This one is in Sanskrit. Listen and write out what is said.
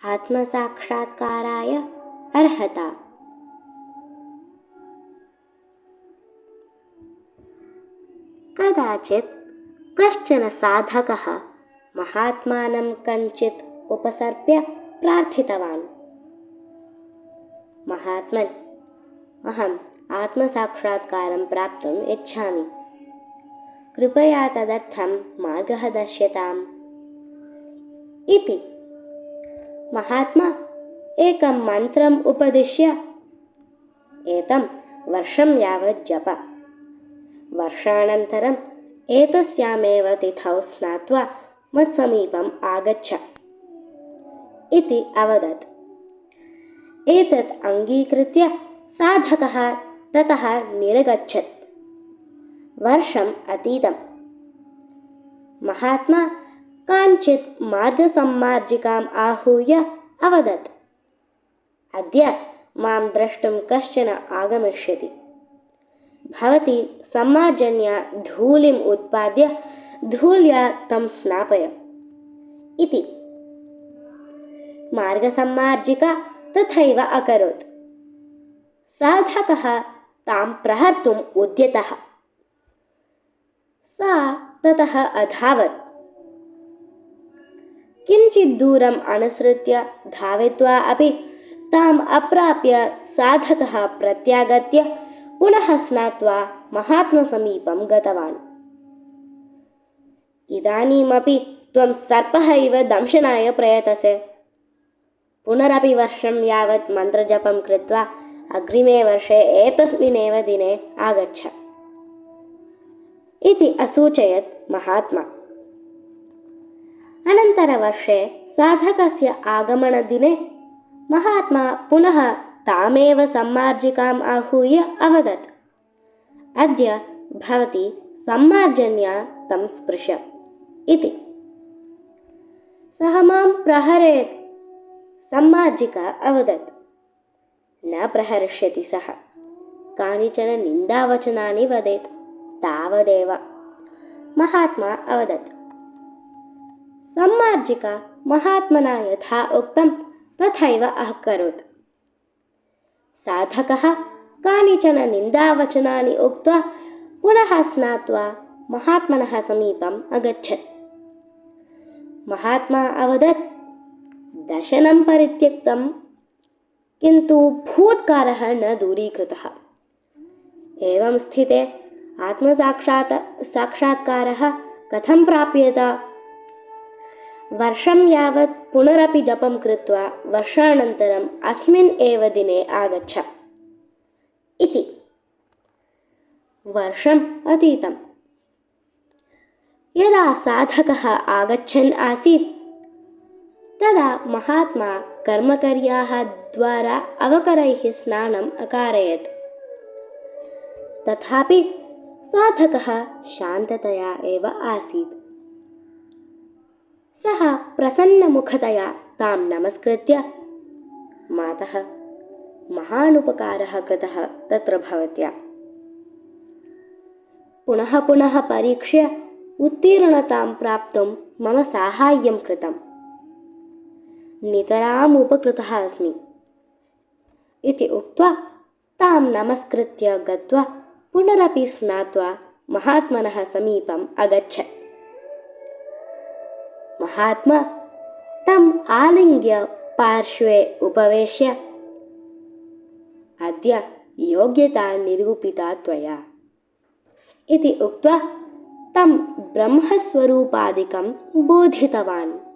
आत्मसाक्षात्काराय अर्हता। कदाचित् कश्चन साधकः महात्मानं कञ्चित् उपसर्प्य प्रार्थितवान्, महात्मन्, अहम् आत्मसाक्षात्कारं प्राप्तुम् इच्छामि, कृपया तदर्थं मार्गः दर्श्यताम् इति। महात्मा एकं मन्त्रम् उपदिश्य, एतं वर्षं यावत् जप, वर्षानन्तरम् एतस्यामेव तिथौ स्नात्वा मत्समीपम् आगच्छ इति अवदत्। एतत् अङ्गीकृत्य साधकः ततः निरगच्छत्। वर्षम् अतीतम्। महात्मा काञ्चित् मार्गसम्मार्जिकाम् आहूय अवदत्, अद्य मां द्रष्टुं कश्चन आगमिष्यति, भवती सम्मार्जन्या धूलिम् उत्पाद्य धूल्या तं स्नापय इति। मार्गसम्मार्जिका तथैव अकरोत्। साधकः तां प्रहर्तुम् उद्यतः। सा ततः अधावत्। किञ्चित् दूरम् अनुसृत्य धावित्वा अपि ताम् अप्राप्य साधकः प्रत्यागत्य पुनः स्नात्वा महात्मसमीपं गतवान्। इदानीमपि त्वं सर्पः इव दंशनाय प्रयतसे, पुनरपि वर्षं यावत् मन्त्रजपं कृत्वा अग्रिमे वर्षे एतस्मिन्नेव दिने आगच्छ इति असूचयत् महात्मा। अनन्तरवर्षे साधकस्य आगमनदिने महात्मा पुनः तामेव सम्मार्जिकाम् आहूय अवदत्, अद्य भवती सम्मार्जन्या तं स्पृश इति। सः मां प्रहरेत्। सम्मार्जिका अवदत्, न प्रहरिष्यति सः, कानिचन निन्दावचनानि वदेत्, तावदेव। महात्मा अवदत्। सम्मार्जिका महात्मना यथा उक्तं तथैव अकरोत्। साधकः कानिचन निन्दावचनानि उक्त्वा पुनः स्नात्वा महात्मनः समीपम् अगच्छत्। महात्मा अवदत्, दशनं परित्यक्तं, किन्तु भूतकारः न दूरीकृतः। एवं स्थिते साक्षात्कारः कथं प्राप्येत? वर्षं यावत् पुनरपि जपं कृत्वा वर्षानन्तरम् अस्मिन् एव दिने आगच्छ इति। वर्षम् अतीतम्। यदा साधकः आगच्छन् आसीत् तदा महात्मा कर्मकर्याः द्वारा अवकरैः स्नानम् अकारयत्। तथापि साधकः शान्ततया एव आसीत्। सः प्रसन्नमुखतया तां नमस्कृत्य, मातः, महानुपकारः कृतः तत्र भवत्या। पुनः पुनः परीक्ष्य उत्तीर्णतां प्राप्तुं मम साहाय्यं कृतम्। नितराम् उपकृतः अस्मि इति उक्त्वा तां नमस्कृत्य गत्वा पुनरपि स्नात्वा महात्मनः समीपम् अगच्छत्। महात्मा तम् आलिङ्ग्य पार्श्वे उपवेश्य, अद्य योग्यता निरूपिता त्वया इति उक्त्वा तं ब्रह्मस्वरूपादिकं बोधितवान्।